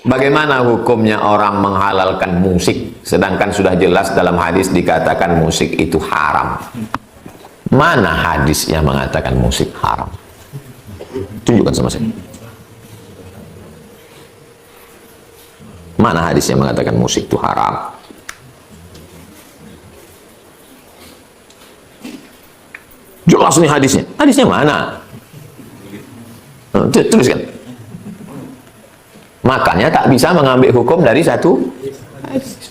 Bagaimana hukumnya orang menghalalkan musik, sedangkan sudah jelas dalam hadis dikatakan musik itu haram? Mana hadis yang mengatakan musik haram? Tunjukkan sama saya. Mana hadis yang mengatakan musik itu haram? Jelas nih hadisnya. Hadisnya mana? Tuliskan. Makanya tak bisa mengambil hukum dari satu hadis.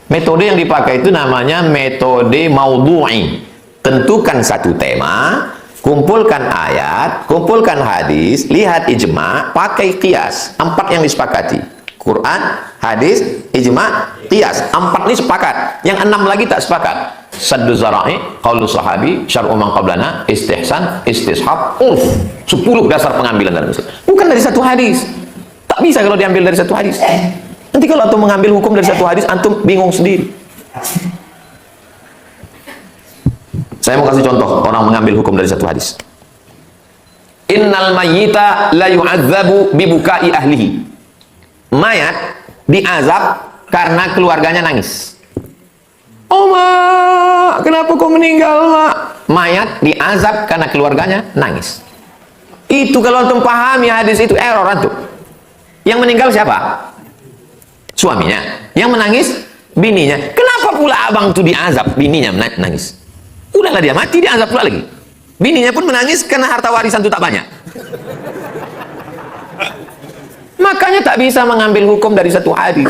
Metode yang dipakai itu namanya metode maudhu'i. Tentukan satu tema, kumpulkan ayat, kumpulkan hadis, lihat ijma', pakai qiyas. 4 yang disepakati. Quran, hadis, ijma', qiyas. 4 ini sepakat. Yang 6 lagi tak sepakat. Saddu zara'i, qaulu sahabi, syar'u man qablana, istihsan, istishab, urf. 10 dasar pengambilan dalam Islam. Bukan dari satu hadis. Tak bisa kalau diambil dari satu hadis. Nanti kalau antum mengambil hukum dari satu hadis, antum bingung sendiri. Saya mau kasih contoh orang mengambil hukum dari satu hadis. Innal mayyita la yu'adzabu bibukai ahlihi. Mayat diazab karena keluarganya nangis. Oh mak, kenapa kau meninggal mak? Mayat diazab karena keluarganya nangis. Itu kalau antum pahami hadis itu error antum. Yang meninggal siapa? Suaminya. Yang menangis bininya. Kenapa pula abang itu diazab, bininya menangis? Udahlah dia mati, diazab pula lagi. Bininya pun menangis karena harta warisan itu tak banyak. Makanya tak bisa mengambil hukum dari satu hadis.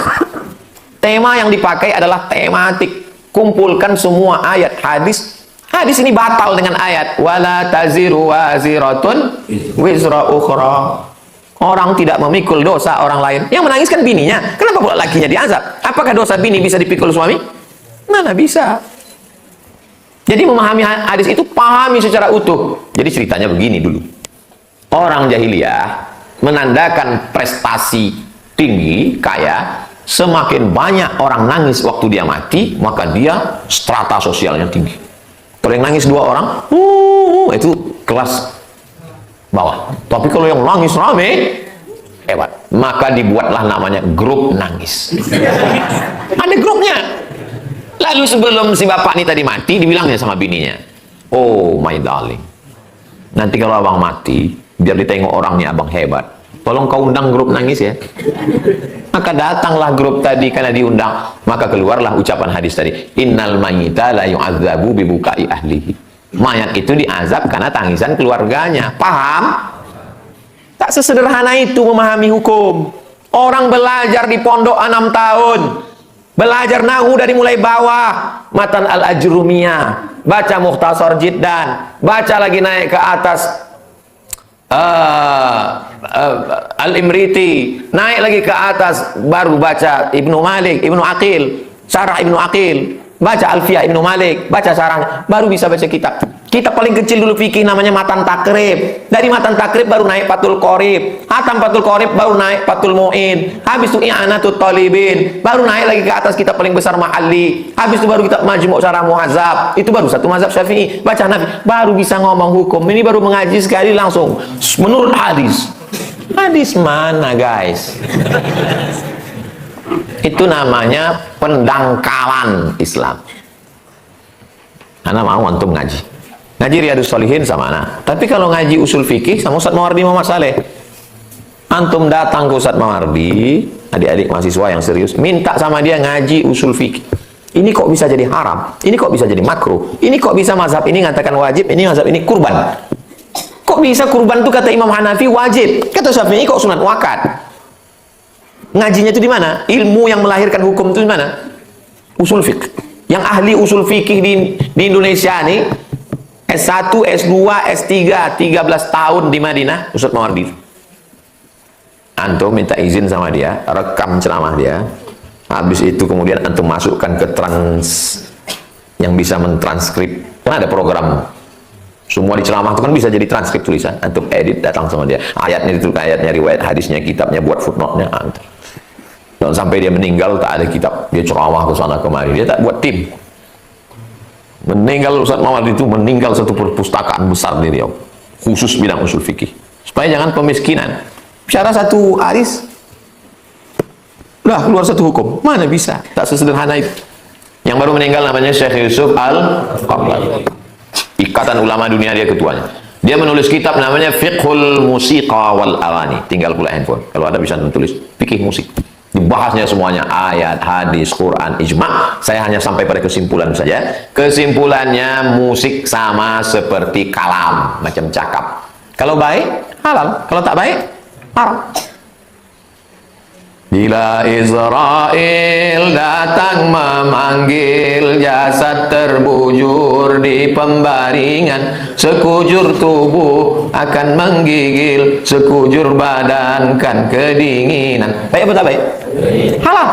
Tema yang dipakai adalah tematik. Kumpulkan semua ayat hadis. Hadis ini batal dengan ayat wala taziru waziratun wizra ukhra. Orang tidak memikul dosa orang lain. Yang menangis kan bininya. Kenapa pula lakinya diazab? Apakah dosa bini bisa dipikul suami? Mana bisa? Jadi memahami hadis itu pahami secara utuh. Jadi ceritanya begini dulu. Orang jahiliyah menandakan prestasi tinggi, kaya. Semakin banyak orang nangis waktu dia mati, maka dia strata sosialnya tinggi. Kalau yang nangis 2 orang, itu kelas bawah. Tapi kalau yang nangis rame, hebat. Maka dibuatlah namanya grup nangis. Ada grupnya. Lalu sebelum si bapak ini tadi mati, dibilangnya sama bininya, oh my darling, nanti kalau abang mati, biar ditengok orangnya abang hebat, tolong kau undang grup nangis ya. Maka datanglah grup tadi karena diundang. Maka keluarlah ucapan hadis tadi, innal mayyita la yu'adzabu bibukai ahlihi. Mayat itu diazab karena tangisan keluarganya. Paham? Tak sesederhana itu memahami hukum. Orang belajar di pondok 6 tahun, belajar nahu dari mulai bawah, matan al-ajrumiyah, baca mukhtasar jiddan, baca lagi naik ke atas al-imriti, naik lagi ke atas, baru baca Ibnu Malik, Ibnu Aqil, Syarah Ibnu Aqil, baca Alfiyah Ibnu Malik, baca Syarah, baru bisa baca kitab. Kitab paling kecil dulu fikih namanya Matan Takrib. Dari Matan Takrib baru naik Fathul Qorib. Hatam Fathul Qorib baru naik Fathul Mu'in. Habis itu I'anatul Talibin. Baru naik lagi ke atas kitab paling besar Mahalli. Habis itu baru kitab Majmu' Syarah Muhazzab. Itu baru satu mazhab Syafi'i. Baca Nafi. Baru bisa ngomong hukum. Ini baru mengaji sekali langsung menurut hadis. Hadis mana guys? Itu namanya pendangkalan Islam. Karena mau antum ngaji. Ngaji Riyadhus Shalihin sama anak. Tapi kalau ngaji usul fikih sama Ustaz Mawardi Muhammad Saleh, antum datang ke Ustaz Mawardi, adik-adik mahasiswa yang serius, minta sama dia ngaji usul fikih. Ini kok bisa jadi haram? Ini kok bisa jadi makruh? Ini kok bisa mazhab ini mengatakan wajib, ini mazhab ini kurban? Kok bisa kurban itu kata Imam Hanafi wajib? Kata Syafi'i kok sunat wakad? Ngajinya itu di mana? Ilmu yang melahirkan hukum itu di mana? Usul fikih. Yang ahli usul fikih di Indonesia nih, S1, S2, S3, 13 tahun di Madinah, Ustaz Mawardi. Antum minta izin sama dia, rekam ceramah dia. Habis itu kemudian antum masukkan ke yang bisa mentranskrip. Karena ada program. Semua di ceramah itu kan bisa jadi transkrip tulisan. Antum edit, datang sama dia. Ayatnya itu, ayatnya, riwayat hadisnya, kitabnya, buat footnote-nya. Dan sampai dia meninggal tak ada kitab. Dia ceramah ke sana kemari. Dia tak buat tim. Meninggal Ustaz Mawardi itu meninggal satu perpustakaan besar di Riau, khusus bidang usul fikih, supaya jangan pemiskinan. Bicara satu hadis Udah keluar satu hukum. Mana bisa? Tak sesederhana itu. Yang baru meninggal namanya Syekh Yusuf Al-Qaradawi. Ikatan Ulama Dunia, dia ketuanya. Dia menulis kitab namanya Fiqhul Musiqa wal Aghani. Tinggal pula handphone. Kalau ada bisa menulis fikih musik. Dibahasnya semuanya, ayat, hadis, Quran, ijma'. Saya hanya sampai pada kesimpulan saja. Kesimpulannya, musik sama seperti kalam, macam cakap. Kalau baik, halal. Kalau tak baik, haram. Bila Israel datang memanggil, jasad terbujur di pembaringan, sekujur tubuh akan menggigil, sekujur badan kan kedinginan. Baik apa tak baik? Halal.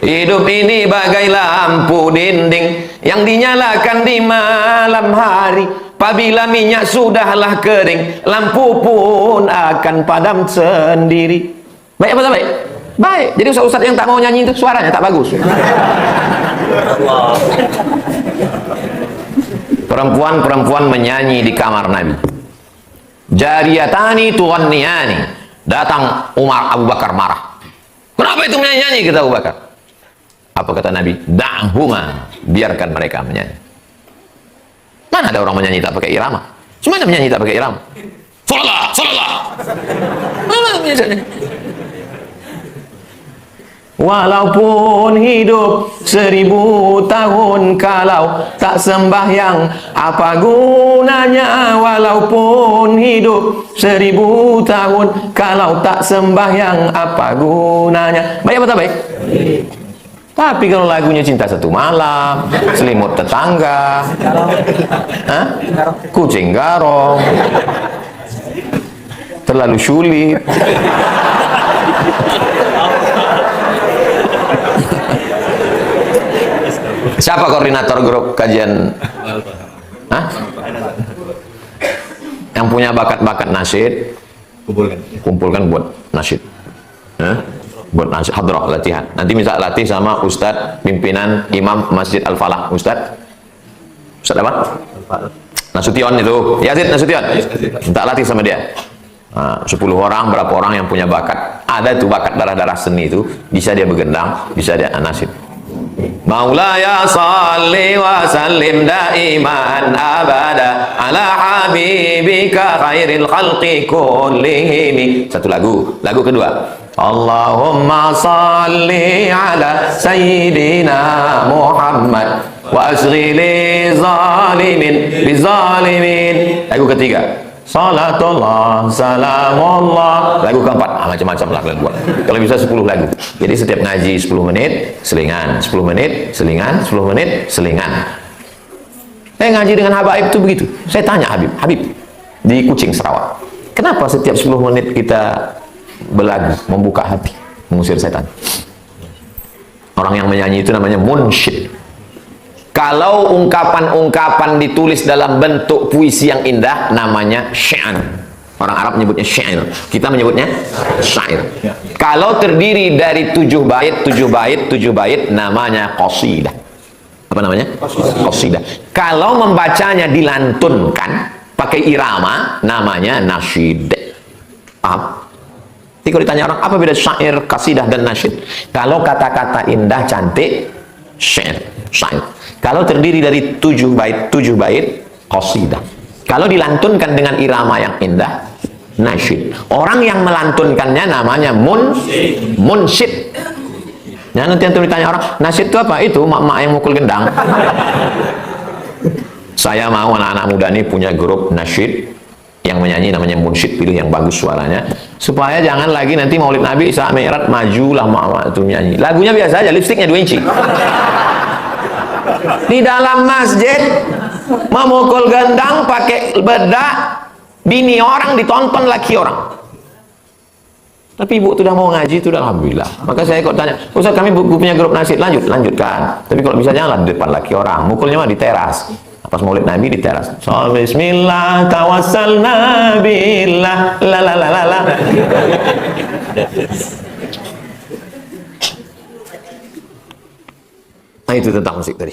Hidup ini bagai lampu dinding yang dinyalakan di malam hari. Apabila minyak sudahlah kering, lampu pun akan padam sendiri. Baik apa tak baik? Baik. Jadi ustaz-ustaz yang tak mau nyanyi itu suaranya tak bagus. Perempuan-perempuan menyanyi di kamar Nabi. Jariyatani tughanniyani. Datang Umar Abu Bakar marah. Kenapa itu menyanyi kata Abu Bakar? Apa kata Nabi? Da'huma, biarkan mereka menyanyi. Mana ada orang menyanyi tak pakai irama? Semuanya menyanyi tak pakai irama. Salah, salah. Walaupun hidup 1000 tahun, kalau tak sembahyang apa gunanya? Walaupun hidup 1000 tahun, kalau tak sembahyang apa gunanya? Baik apa tak baik? Tapi kalau lagunya Cinta Satu Malam, Selimut Tetangga, Kucing Garong, Terlalu Sulit, siapa koordinator grup kajian? Yang punya bakat-bakat nasyid, kumpulkan buat nasyid. Buat nasyid hadrah, latihan. Nanti minta latih sama Ustadz pimpinan Imam Masjid Al-Falah. Ustadz apa? Nasution itu. Yazid Nasution. Minta latih sama dia. 10 orang, berapa orang yang punya bakat. Ada tuh bakat darah-darah seni itu. Bisa dia begendang, bisa dia nasyid. Maulaya salli wa sallim daiman abada ala habibika khairil khalqi kullihim. Satu lagu. Lagu kedua, Allahumma salli ala sayyidina Muhammad wa asghili zalimin bizalimin. Lagu ketiga, salatullah salamullah. Lagu keempat, macam-macam lagu. Kalau bisa 10 lagu. Jadi setiap ngaji 10 menit selingan, 10 menit selingan, 10 menit selingan. Saya ngaji dengan Habaib itu begitu. Saya tanya Habib di Kucing Sarawak, kenapa setiap 10 menit kita belagu, membuka hati, mengusir setan? Orang yang menyanyi itu namanya munsyid. Kalau ungkapan-ungkapan ditulis dalam bentuk puisi yang indah, namanya syair. Orang Arab menyebutnya syair, kita menyebutnya syair. Kalau terdiri dari 7 bait, namanya qasidah. Apa namanya? Qasidah. Kalau membacanya dilantunkan pakai irama, namanya nasyid. Paham? Jadi kalau ditanya orang, apa beda syair, qasidah dan nasyid? Kalau kata-kata indah, cantik, syair. Kalau terdiri dari 7 bait, qasidah. Kalau dilantunkan dengan irama yang indah, nasyid. Orang yang melantunkannya namanya munsyid. Ya, nanti ditanya orang, nasyid itu apa? Itu mak-mak yang mukul gendang. Saya mau anak-anak muda ini punya grup nasyid yang menyanyi, namanya munsyid. Pilih yang bagus suaranya, supaya jangan lagi nanti Maulid Nabi Isra Mi'raj majulah mak-mak itu nyanyi. Lagunya biasa aja, lipstiknya 2 inci. Di dalam masjid memukul gendang pakai bedak, bini orang ditonton laki orang. Tapi ibu sudah mau ngaji, itu alhamdulillah. Maka saya kok tanya, Ustaz kami punya grup nasyid, lanjutkan. Tapi kalau bisa janganlah di depan laki orang, mukulnya mah di teras. Pas Maulid Nabi di teras. So, bismillah tawassalna billah la la la la. Nah, itu tentang musik tadi.